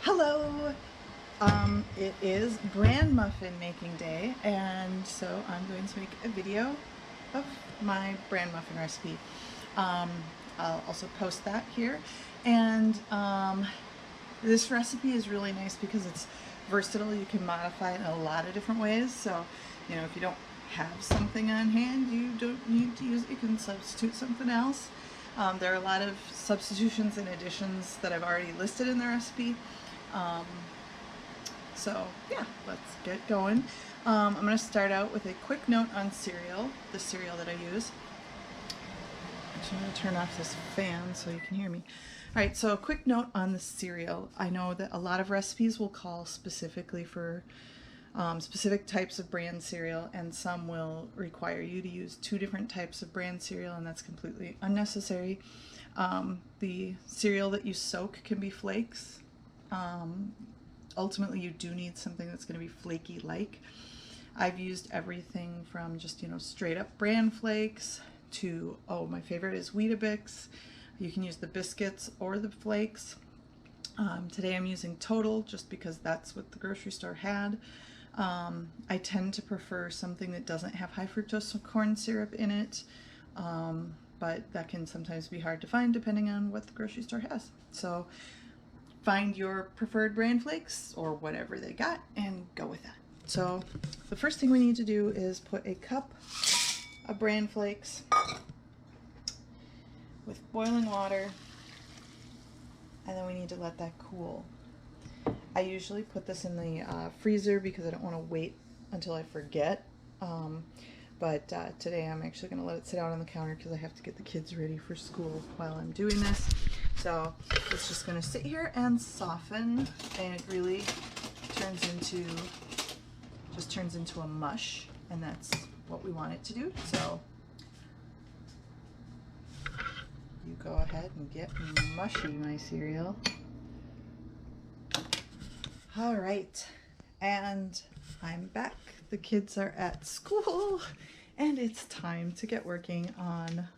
Hello! It is Bran Muffin making day, and so I'm going to make a video of my Bran Muffin recipe. I'll also post that here, and this recipe is really nice because it's versatile. You can modify it in a lot of different ways, so if you don't have something on hand, you don't need to use it. You can substitute something else. There are a lot of substitutions and additions that I've already listed in the recipe. So yeah, let's get going. I'm going to start out with a quick note on cereal, the cereal that I use. Actually, I'm going to turn off this fan so you can hear me. Alright, so a quick note on the cereal. I know that a lot of recipes will call specifically for specific types of bran cereal, and some will require you to use 2 different types of bran cereal, and that's completely unnecessary. The cereal that you soak can be flakes. Ultimately, you do need something that's going to be flaky like. I've used everything from just, straight up Bran Flakes to, oh, my favorite is Weetabix. You can use the biscuits or the flakes. Today I'm using Total just because that's what the grocery store had. I tend to prefer something that doesn't have high fructose corn syrup in it, but that can sometimes be hard to find depending on what the grocery store has. So find your preferred Bran Flakes or whatever they got and go with that. So the first thing we need to do is put a cup of Bran Flakes with boiling water, and then we need to let that cool. I usually put this in the freezer because I don't want to wait until I forget. But today I'm actually going to let it sit out on the counter because I have to get the kids ready for school while I'm doing this. So it's just going to sit here and soften, and it really turns into a mush, and that's what we want it to do. So you go ahead and get mushy, my cereal. All right, and I'm back. The kids are at school, and it's time to get working on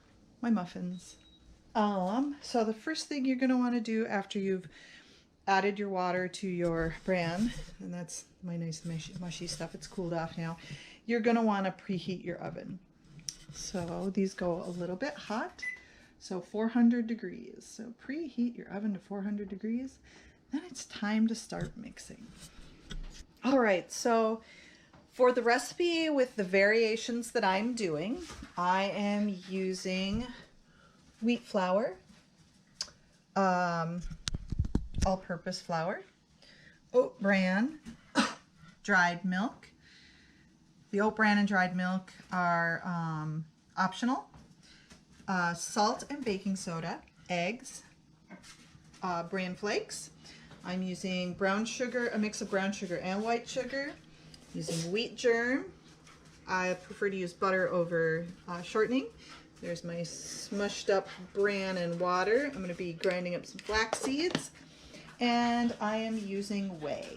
my muffins. So the first thing you're going to want to do after you've added your water to your bran, and that's my nice mushy stuff, it's cooled off now, you're going to want to preheat your oven. So these go a little bit hot, so 400 degrees. So preheat your oven to 400 degrees. Then it's time to start mixing. All right, so for the recipe with the variations that I'm doing, I am using wheat flour, all-purpose flour, oat bran, dried milk. The oat bran and dried milk are optional. Salt and baking soda, eggs, Bran Flakes. I'm using brown sugar, a mix of brown sugar and white sugar. Using wheat germ. I prefer to use butter over shortening. There's my smushed up bran and water. I'm going to be grinding up some flax seeds, and I am using whey.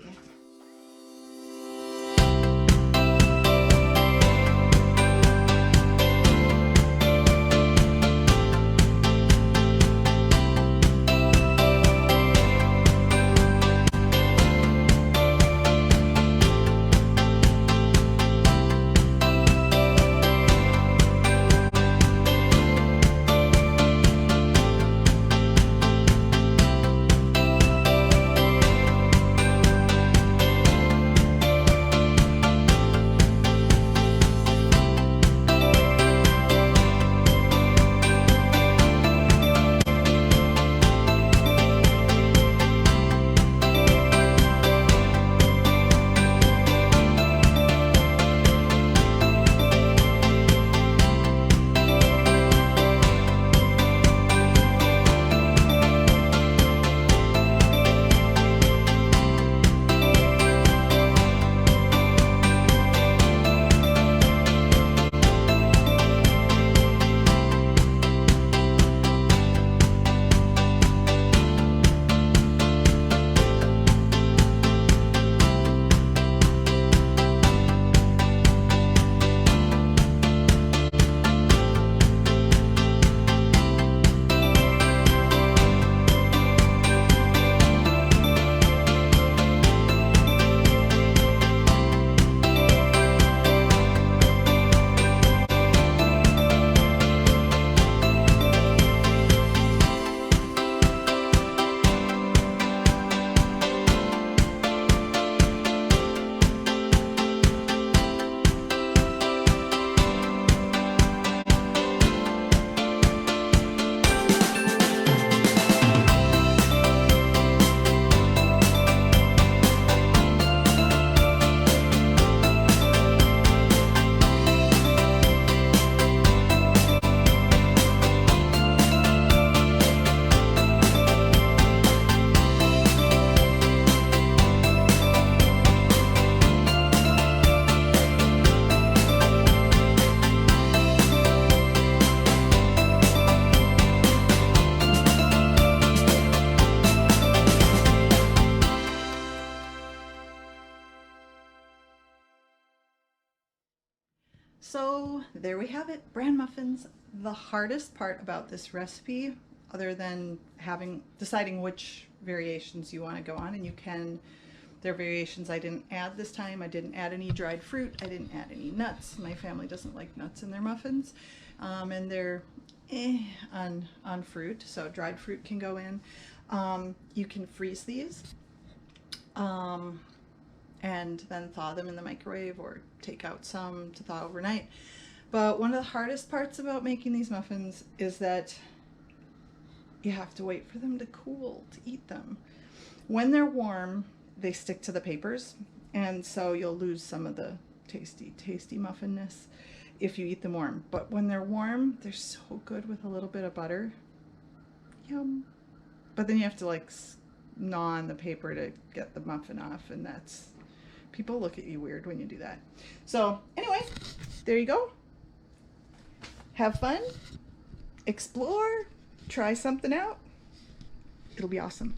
So there we have it, bran muffins. The hardest part about this recipe, other than deciding which variations you want to go on, and there are variations I didn't add this time. I didn't add any dried fruit. I didn't add any nuts. My family doesn't like nuts in their muffins. And they're on fruit, so dried fruit can go in. You can freeze these and then thaw them in the microwave or take out some to thaw overnight. But one of the hardest parts about making these muffins is that you have to wait for them to cool to eat them. When they're warm, they stick to the papers, and so you'll lose some of the tasty muffinness if you eat them warm. But when they're warm, they're so good with a little bit of butter. Yum. But then you have to like gnaw on the paper to get the muffin off, and people look at you weird when you do that. So anyway, there you go. Have fun, explore, try something out. It'll be awesome.